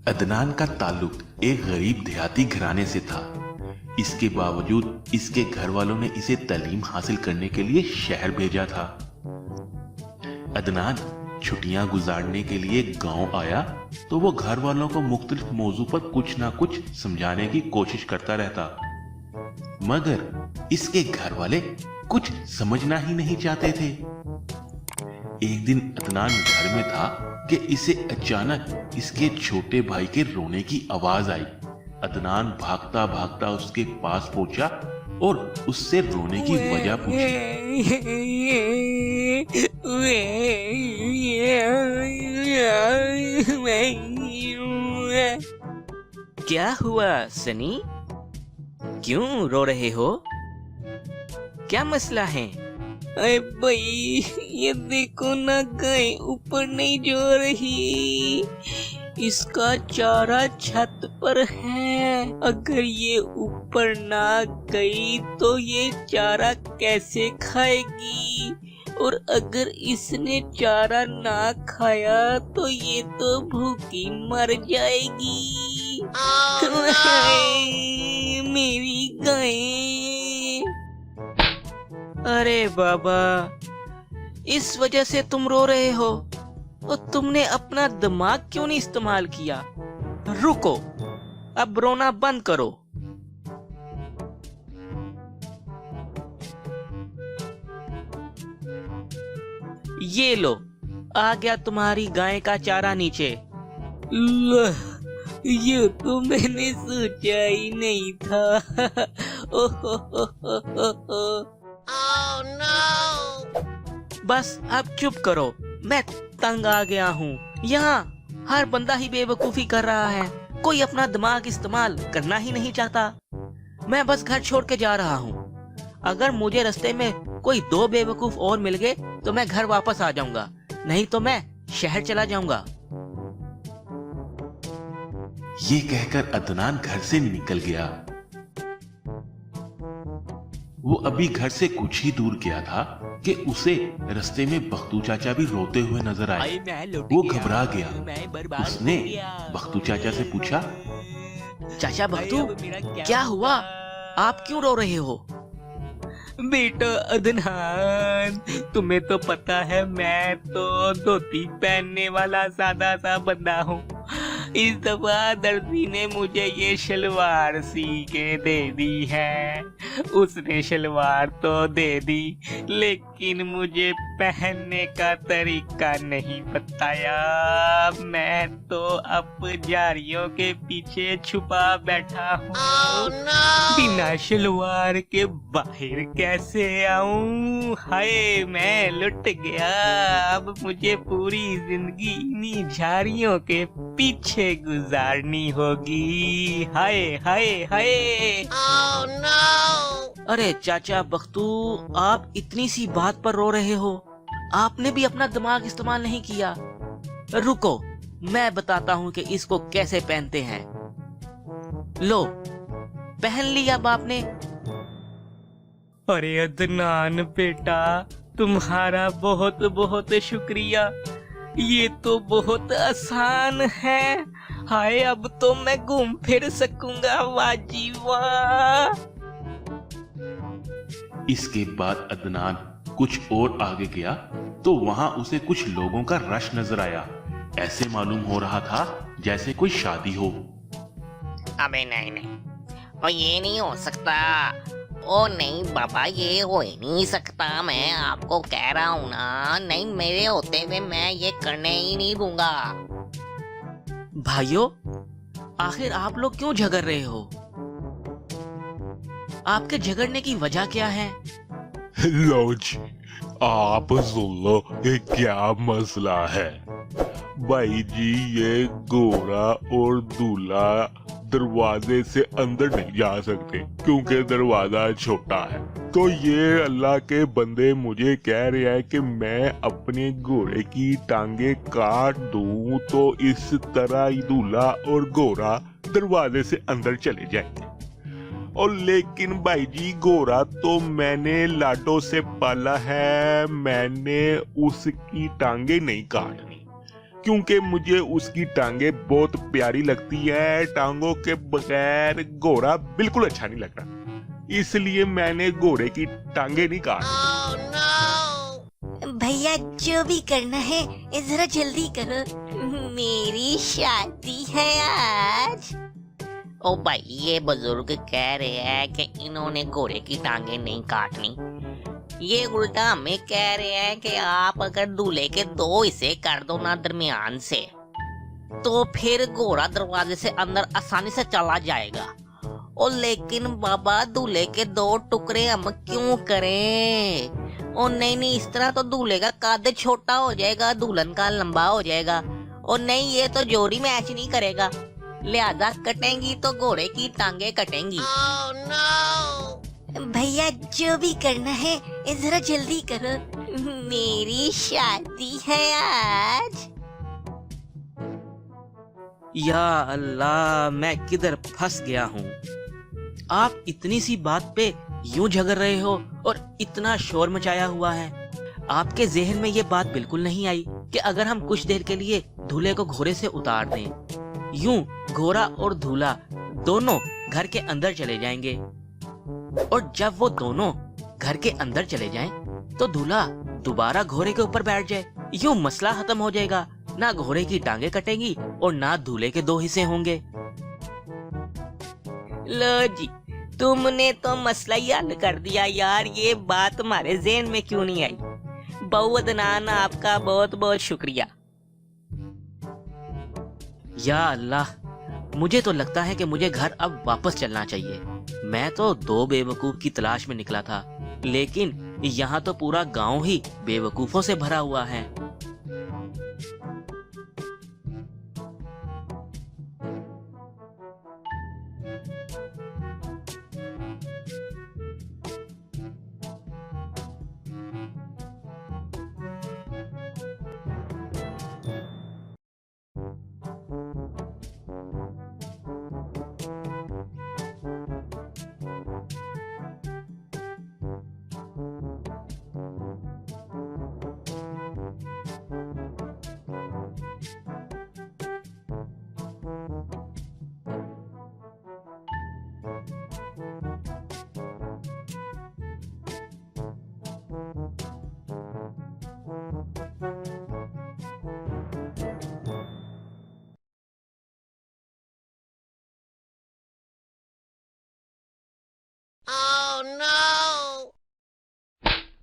अदनान का ताल्लुक एक गरीब देहाती घराने से था। इसके बावजूद इसके घर वालों ने इसे तालीम हासिल करने के लिए शहर भेजा था। अदनान छुट्टियां गुजारने के लिए गांव आया तो वो घर वालों को मुख्तलिफ मौजू पर कुछ ना कुछ समझाने की कोशिश करता रहता, मगर इसके घर वाले कुछ समझना ही नहीं चाहते थे। एक दिन अदनान घर में था कि इसे अचानक इसके छोटे भाई के रोने की आवाज आई। अदनान भागता भागता उसके पास पहुंचा और उससे रोने की वजह पूछी। क्या हुआ सनी? क्यों रो रहे हो? क्या मसला है? अरे भाई, ये देखो ना, गाय ऊपर नहीं जो रही। इसका चारा छत पर है। अगर ये ऊपर ना गई तो ये चारा कैसे खाएगी? और अगर इसने चारा ना खाया तो ये तो भूखी मर जाएगी। मेरी गाय। अरे बाबा, इस वजह से तुम रो रहे हो? तो तुमने अपना दिमाग क्यों नहीं इस्तेमाल किया? रुको, अब रोना बंद करो। ये लो, आ गया तुम्हारी गाय का चारा नीचे। ये तो मैंने सोचा ही नहीं था। Oh no! बस अब चुप करो, मैं तंग आ गया हूँ। यहाँ हर बंदा ही बेवकूफी कर रहा है, कोई अपना दिमाग इस्तेमाल करना ही नहीं चाहता। मैं बस घर छोड़ के जा रहा हूँ। अगर मुझे रास्ते में कोई दो बेवकूफ और मिल गए तो मैं घर वापस आ जाऊंगा, नहीं तो मैं शहर चला जाऊंगा। ये कहकर अदनान घर से निकल गया। वो अभी घर से कुछ ही दूर गया था कि उसे रास्ते में बख्तू चाचा भी रोते हुए नजर आए। वो घबरा गया। उसने बख्तू चाचा से पूछा, चाचा बख्तू, क्या हुआ? आप क्यों रो रहे हो? बेटा अदनान, तुम्हें तो पता है मैं तो धोती पहनने वाला सादा सा बंदा हूँ। इस दफा दर्जी ने मुझे ये शलवार सी के दे दी है। उसने शलवार तो दे दी, लेकिन मुझे पहनने का तरीका नहीं बताया। मैं तो अब जारियों के पीछे छुपा बैठा हूँ। Oh no! बिना शलवार के बाहर कैसे आऊं? हाय, मैं लुट गया। अब मुझे पूरी जिंदगी इन्हीं झाड़ियों के पीछे गुजारनी होगी। हाय हाय हाय। Oh no! अरे चाचा बख्तू, आप इतनी सी बात पर रो रहे हो? आपने भी अपना दिमाग इस्तेमाल नहीं किया। रुको, मैं बताता हूँ कि इसको कैसे पहनते हैं। लो, पहन लिया अब आपने। अरे अदनान बेटा, तुम्हारा बहुत बहुत शुक्रिया। ये तो बहुत आसान है। हाय, अब तो मैं घूम फिर सकूंगा। वाह जी वाह। इसके बाद अदनान कुछ और आगे गया तो वहां उसे कुछ लोगों का रश नजर आया। ऐसे मालूम हो रहा था जैसे कोई शादी हो। अबे नहीं नहीं, और ये नहीं हो सकता। ओ नहीं बाबा, ये हो ही नहीं सकता। मैं आपको कह रहा हूँ ना, नहीं, मेरे होते हुए मैं ये करने ही नहीं दूंगा। भाइयों, आखिर आप लोग क्यों झगड़ रहे हो? आपके झगड़ने की वजह क्या है? लो जी, आप सुन लो ये क्या मसला है। भाई जी, ये गोरा और दूल्हा दरवाजे से अंदर नहीं जा सकते क्योंकि दरवाजा छोटा है। तो ये अल्लाह के बंदे मुझे कह रहे हैं कि मैं अपने घोड़े की टांगे काट दूं तो इस तरह ही दूल्हा और गोरा दरवाजे से अंदर चले जाएंगे। और लेकिन भाई जी, घोड़ा तो मैंने लाडो से पाला है, मैंने उसकी टांगे नहीं काटनी। क्योंकि मुझे उसकी टांगे बहुत प्यारी लगती है। टांगों के बगैर घोड़ा बिल्कुल अच्छा नहीं लगता, इसलिए मैंने घोड़े की टांगे नहीं काटी। भैया जो भी करना है जरा जल्दी करो, मेरी शादी है आज। ओ भाई, ये बुजुर्ग कह रहे हैं कि इन्होंने घोड़े की टांगे नहीं काटनी, ये उल्टा हमें कह रहे हैं कि आप अगर दूल्हे के 2 हिस्से कर दो ना दरमियान से, तो फिर घोड़ा दरवाजे से अंदर आसानी से चला जाएगा। ओ लेकिन बाबा, दूल्हे के 2 टुकड़े हम क्यों करें? ओ नहीं नहीं, इस तरह तो दूल्हे का कद छोटा हो जाएगा, दुल्हन का लंबा हो जाएगा। ओ नहीं, ये तो जोड़ी मैच नहीं करेगा, लिहाजा कटेंगी तो घोड़े की टांगे कटेंगी। भैया जो भी करना है जरा जल्दी करो, मेरी शादी है आज। या अल्लाह, मैं किधर फंस गया हूँ। आप इतनी सी बात पे यूं झगड़ रहे हो और इतना शोर मचाया हुआ है। आपके जहन में ये बात बिल्कुल नहीं आई कि अगर हम कुछ देर के लिए दूल्हे को घोड़े से उतार दें, यूं घोड़ा और दूल्हा दोनों घर के अंदर चले जाएंगे, और जब वो दोनों घर के अंदर चले जाएं, तो दूल्हा दोबारा घोड़े के ऊपर बैठ जाए। यूं मसला खत्म हो जाएगा, ना घोड़े की टांगे कटेंगी और ना दूल्हे के 2 हिस्से होंगे। लो जी, तुमने तो मसला ही हल कर दिया यार, ये बात हमारे ज़हन में क्यों नहीं आई। बहु अदनान, आपका बहुत बहुत शुक्रिया। या अल्लाह, मुझे तो लगता है कि मुझे घर अब वापस चलना चाहिए। मैं तो 2 बेवकूफ की तलाश में निकला था, लेकिन यहाँ तो पूरा गांव ही बेवकूफों से भरा हुआ है।